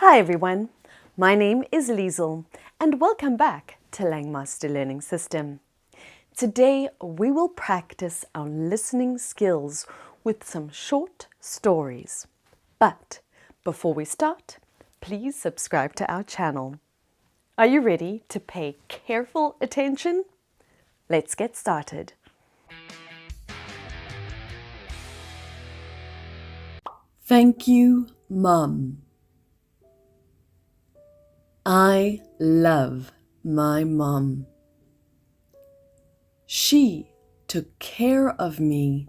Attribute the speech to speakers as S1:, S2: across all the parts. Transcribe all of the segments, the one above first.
S1: Hi everyone, my name is Liesel and welcome back to Langmaster Learning System. Today we will practice our listening skills with some short stories. But before we start, please subscribe to our channel. Are you ready to pay careful attention? Let's get started.
S2: Thank you, Mum. I love my mum. She took care of me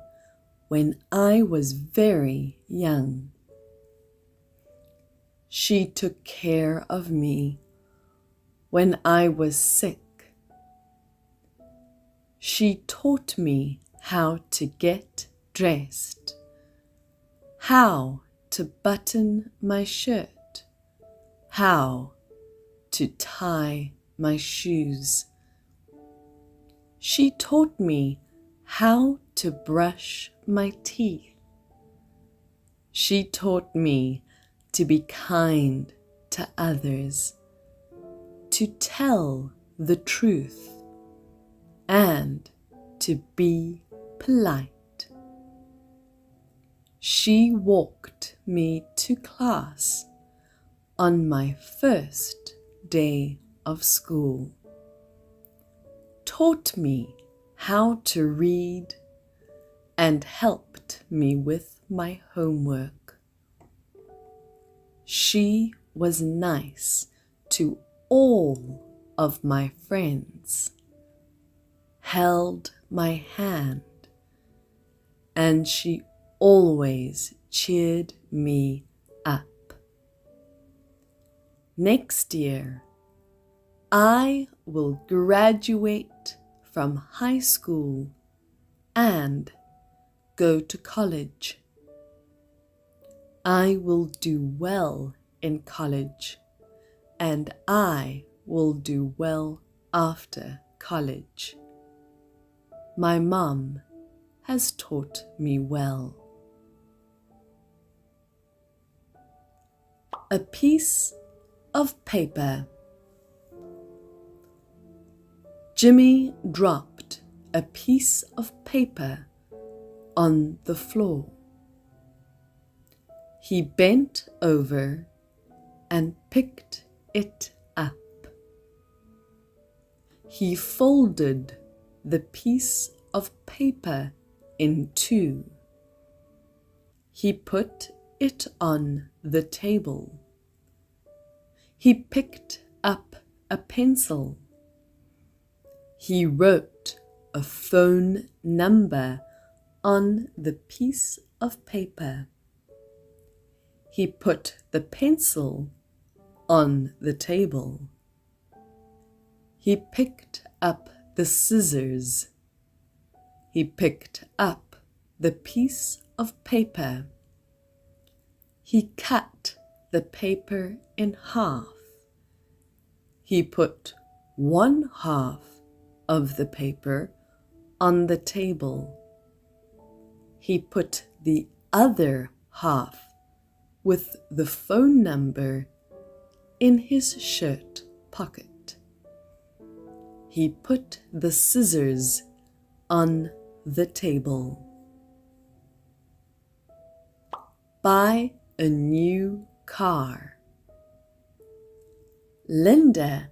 S2: when I was very young. She took care of me when I was sick. She taught me how to get dressed, how to button my shirt, how to tie my shoes. She taught me how to brush my teeth. She taught me to be kind to others, to tell the truth, and to be polite. She walked me to class on my first day of school, taught me how to read, and helped me with my homework. She was nice to all of my friends, held my hand, and she always cheered me up. Next year, I will graduate from high school and go to college. I will do well in college, and I will do well after college. My mum has taught me well. A piece of paper. Jimmy dropped a piece of paper on the floor. He bent over and picked it up. He folded the piece of paper in two. He put it on the table. He picked up a pencil. He wrote a phone number on the piece of paper. He put the pencil on the table. He picked up the scissors. He picked up the piece of paper. He cut the paper in half. He put one half of the paper on the table. He put the other half with the phone number in his shirt pocket. He put the scissors on the table. Buy a new car. Linda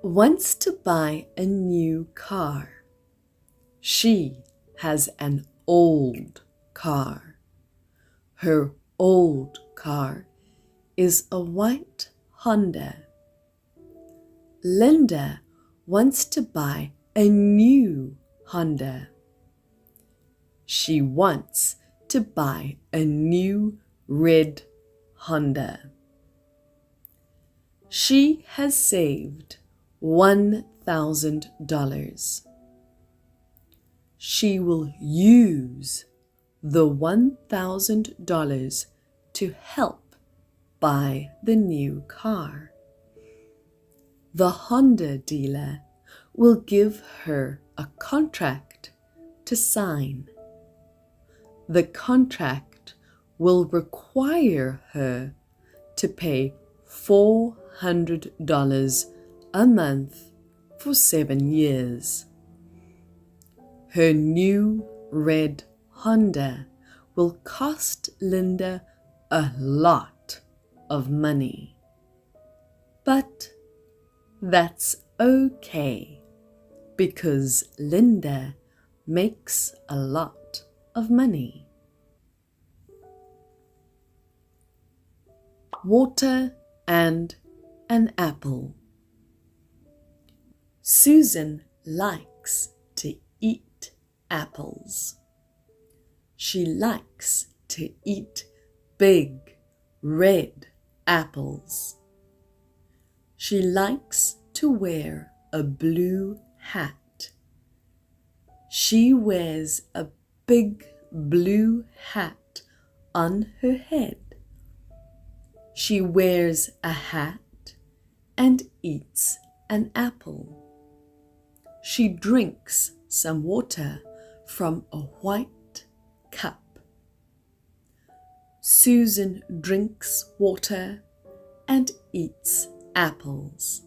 S2: wants to buy a new car. She has an old car. Her old car is a white Honda. Linda wants to buy a new Honda. She wants to buy a new red Honda. She has saved $1,000. She will use the $1,000 to help buy the new car. The Honda dealer will give her a contract to sign. The contract will require her to pay $400 a month for 7 years. Her new red Honda will cost Linda a lot of money. But that's okay, because Linda makes a lot of money. Water and an apple. Susan likes to eat apples. She likes to eat big red apples. She likes to wear a blue hat. She wears a big blue hat on her head. She wears a hat and eats an apple. She drinks some water from a white cup. Susan drinks water and eats apples.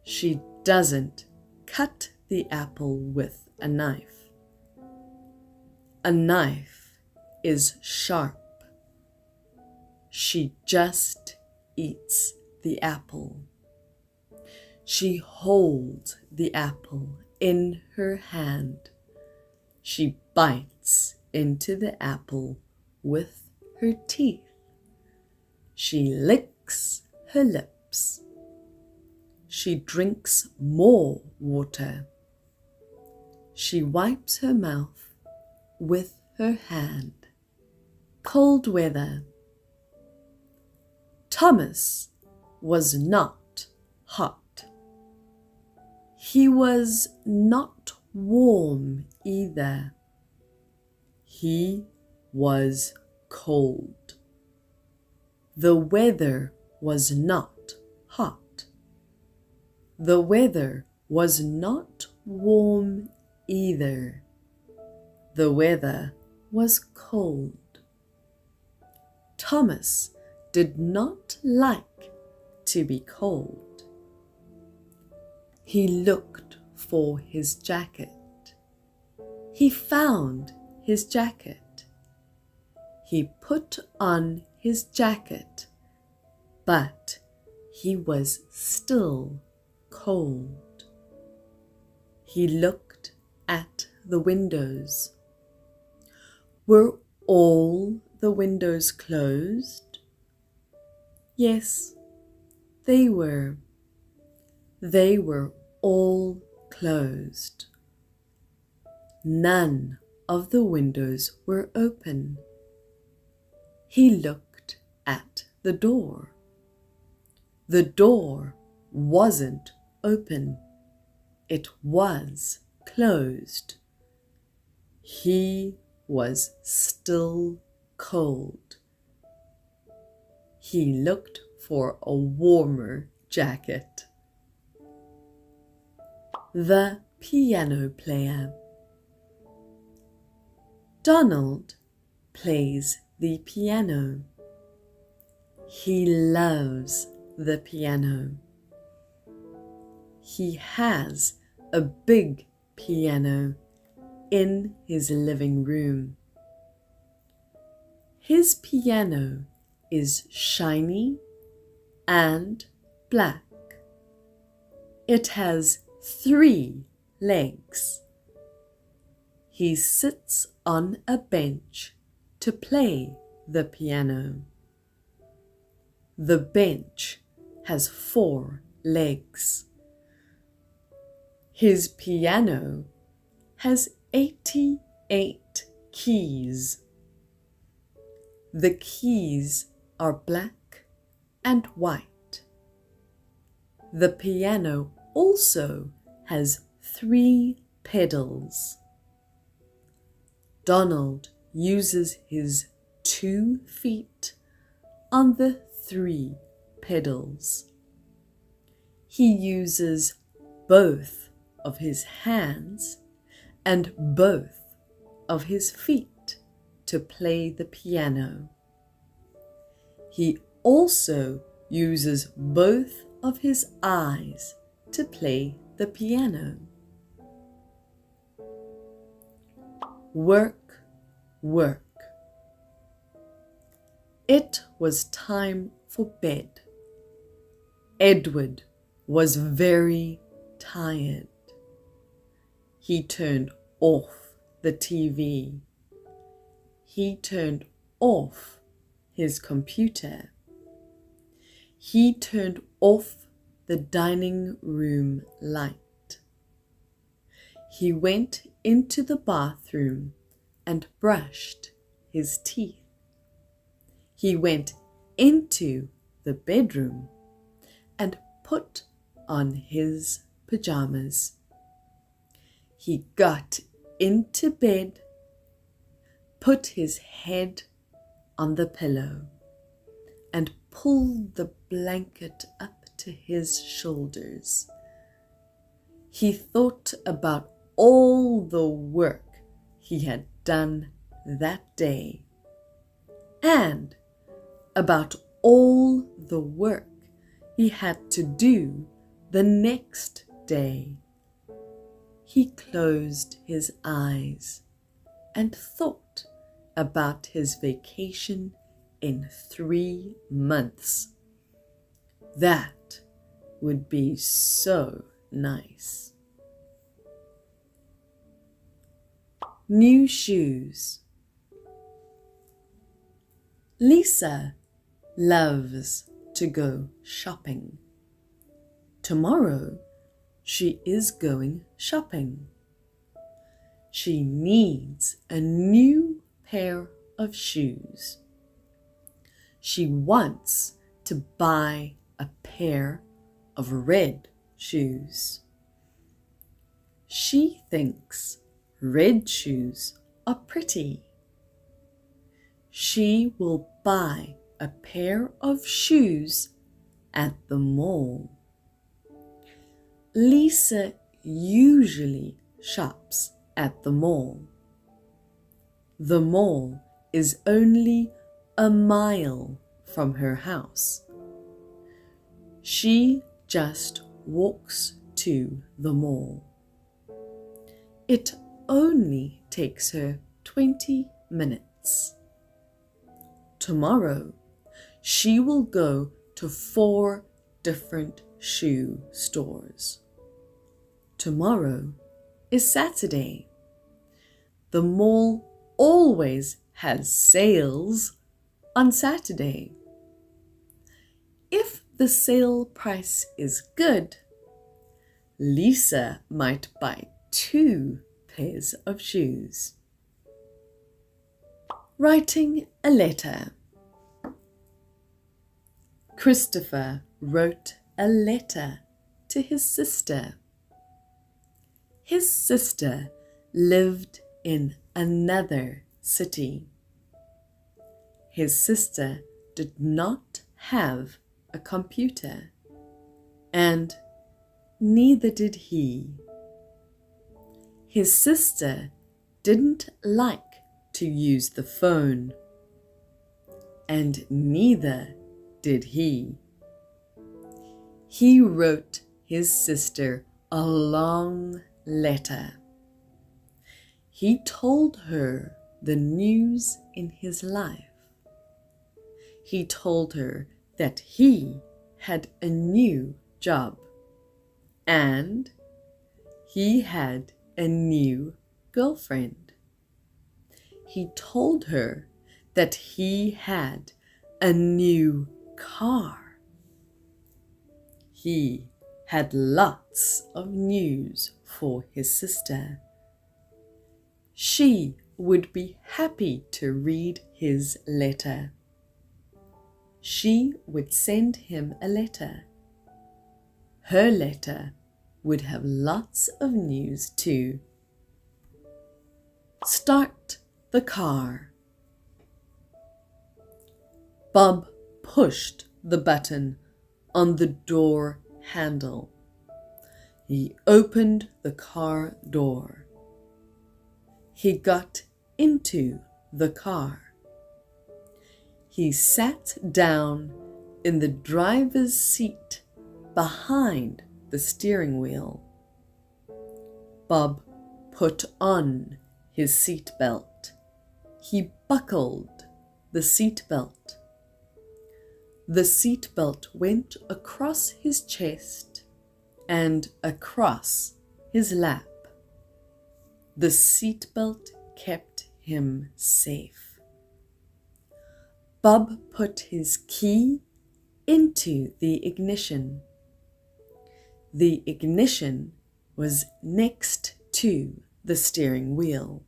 S2: She doesn't cut the apple with a knife. A knife is sharp. She just eats the apple. She holds the apple in her hand. She bites into the apple with her teeth. She licks her lips. She drinks more water. She wipes her mouth with her hand. Cold weather. Thomas was not hot. He was not warm either. He was cold. The weather was not hot. The weather was not warm either. The weather was cold. Thomas did not like to be cold. He looked for his jacket. He found his jacket. He put on his jacket, but he was still cold. He looked at the windows. Were all the windows closed? Yes, they were. They were all closed. None of the windows were open. He looked at the door. The door wasn't open. It was closed. He was still cold. He looked for a warmer jacket. The piano player. Donald plays the piano. He loves the piano. He has a big piano in his living room. His piano is shiny and black. It has 3 legs. He sits on a bench to play the piano. The bench has 4 legs. His piano has 88 keys. The keys are black and white. The piano also has 3 pedals. Donald uses his 2 feet on the 3 pedals. He uses both of his hands and both of his feet to play the piano. He also uses both of his eyes to play the piano. Work, work. It was time for bed. Edward was very tired. He turned off the TV. He turned off his computer. He turned off the dining room light. He went into the bathroom and brushed his teeth. He went into the bedroom and put on his pajamas. He got into bed, put his head on the pillow, and pulled the blanket up to his shoulders. He thought about all the work he had done that day, and about all the work he had to do the next day. He closed his eyes and thought about his vacation in 3 months. That would be so nice. New shoes. Lisa loves to go shopping. Tomorrow she is going shopping. She needs a new pair of shoes. She wants to buy a pair of red shoes. She thinks red shoes are pretty. She will buy a pair of shoes at the mall. Lisa usually shops at the mall. The mall is only a mile from her house. She just walks to the mall. It only takes her 20 minutes. Tomorrow, she will go to 4 different shoe stores. Tomorrow is Saturday. The mall always has sales on Saturday. If the sale price is good, Lisa might buy 2 pairs of shoes. Writing a letter. Christopher wrote a letter to his sister. His sister lived in another city. His sister did not have a computer, and neither did he. His sister didn't like to use the phone, and neither did he. He wrote his sister a long letter. He told her the news in his life. He told her that he had a new job and he had a new girlfriend. He told her that he had a new car. He had lots of news for his sister. She would be happy to read his letter. She would send him a letter. Her letter would have lots of news too. Start the car. Bob pushed the button on the door handle. He opened the car door. He got into the car. He sat down in the driver's seat behind the steering wheel. Bob put on his seat belt. He buckled the seat belt. The seat belt went across his chest and across his lap. The seat belt kept him safe. Bob put his key into the ignition. The ignition was next to the steering wheel.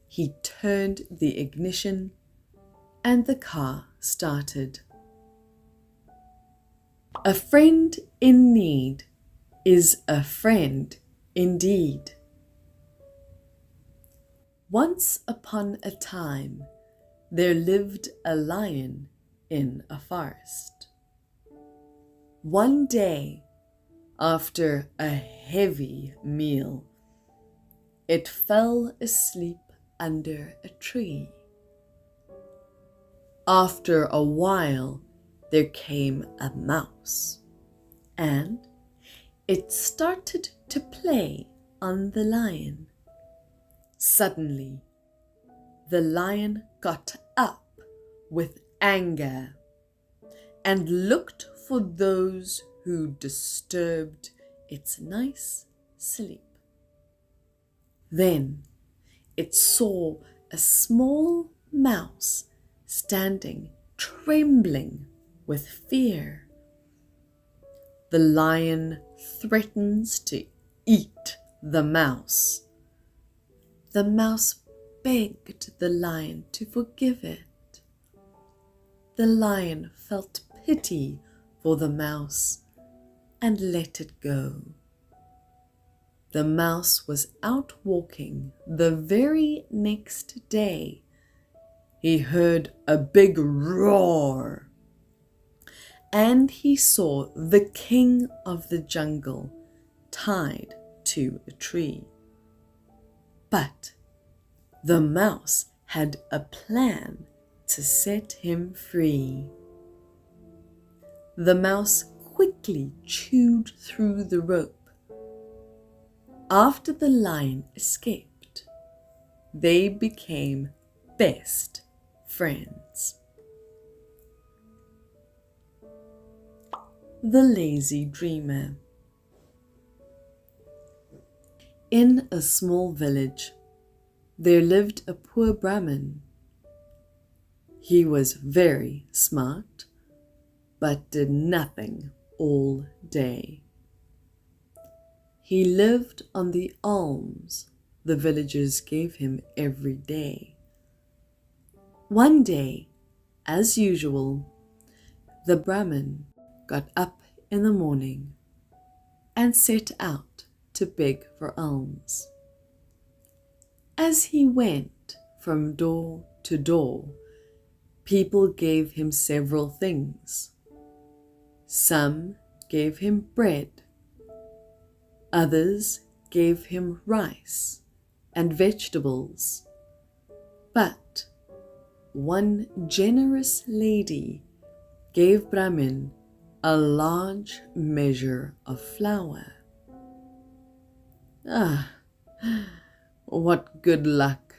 S2: He turned the ignition and the car started. A friend in need is a friend indeed. Once upon a time, there lived a lion in a forest. One day, after a heavy meal, it fell asleep under a tree. After a while, there came a mouse, and it started to play on the lion. Suddenly, the lion got up with anger and looked for those who disturbed its nice sleep. Then it saw a small mouse standing trembling with fear. The lion threatens to eat the mouse. The mouse begged the lion to forgive it. The lion felt pity for the mouse and let it go. The mouse was out walking the very next day. He heard a big roar, and he saw the king of the jungle tied to a tree. But the mouse had a plan to set him free. The mouse quickly chewed through the rope. After the lion escaped, they became best friends. The Lazy Dreamer. In a small village, there lived a poor Brahmin. He was very smart, but did nothing all day. He lived on the alms the villagers gave him every day. One day, as usual, the Brahmin got up in the morning and set out to beg for alms. As he went from door to door, people gave him several things. Some gave him bread. Others gave him rice and vegetables. But one generous lady gave Brahmin a large measure of flour. Ah, what good luck!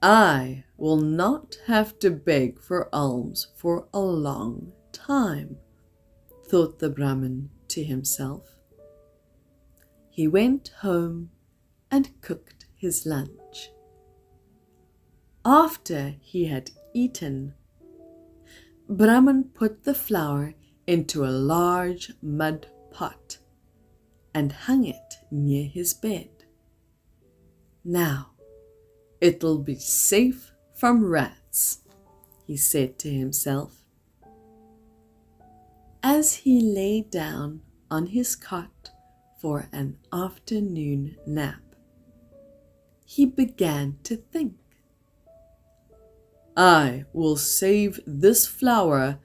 S2: I will not have to beg for alms for a long time, thought the Brahmin to himself. He went home and cooked his lunch. After he had eaten, Brahman put the flour into a large mud pot and hung it near his bed. Now it'll be safe from rats, he said to himself. As he lay down on his cot for an afternoon nap, he began to think. I will save this flour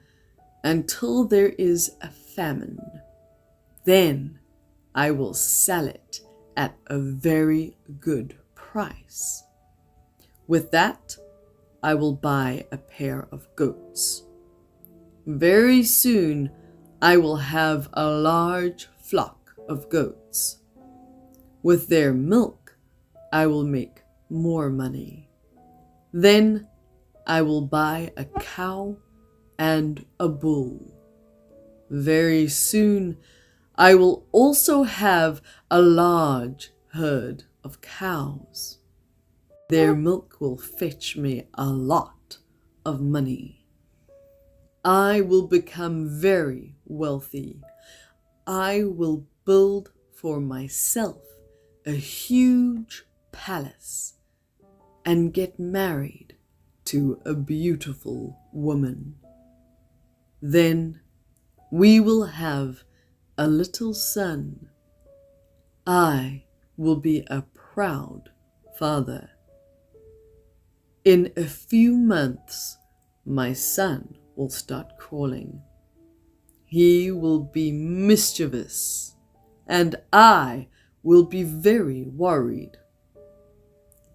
S2: until there is a famine. Then I will sell it at a very good price. With that, I will buy a pair of goats. Very soon I will have a large flock of goats. With their milk I will make more money. Then I will buy a cow and a bull. Very soon I will also have a large herd of cows. Their milk will fetch me a lot of money. I will become very wealthy. I will build for myself a huge palace and get married to a beautiful woman. Then we will have a little son. I will be a proud father. In a few months, my son will start crawling. He will be mischievous, and I will be very worried.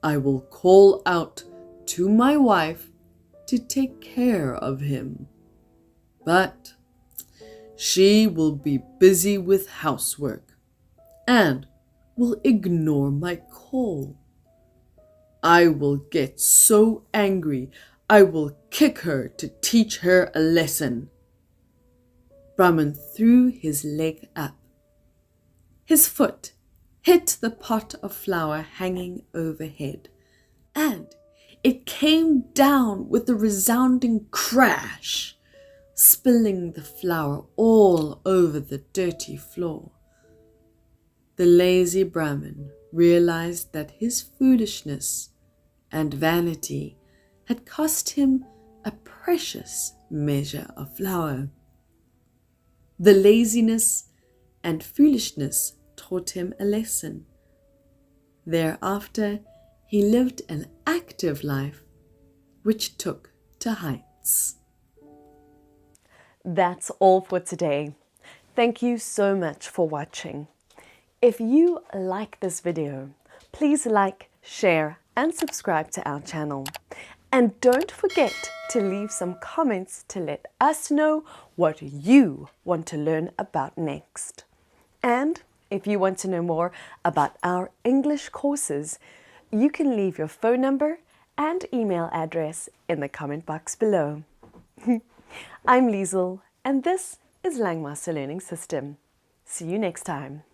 S2: I will call out to my wife to take care of him, but she will be busy with housework and will ignore my call. I will get so angry, I will kick her to teach her a lesson. Brahman threw his leg up. His foot hit the pot of flour hanging overhead, and it came down with a resounding crash, spilling the flour all over the dirty floor. The lazy Brahmin realized that his foolishness and vanity had cost him a precious measure of flour. The laziness and foolishness taught him a lesson. Thereafter, he lived an active life which took to heights.
S1: That's all for today. Thank you so much for watching. If you like this video, please like, share, and subscribe to our channel. And don't forget to leave some comments to let us know what you want to learn about next. And if you want to know more about our English courses, you can leave your phone number and email address in the comment box below. I'm Liesl, and this is Langmaster Learning System. See you next time.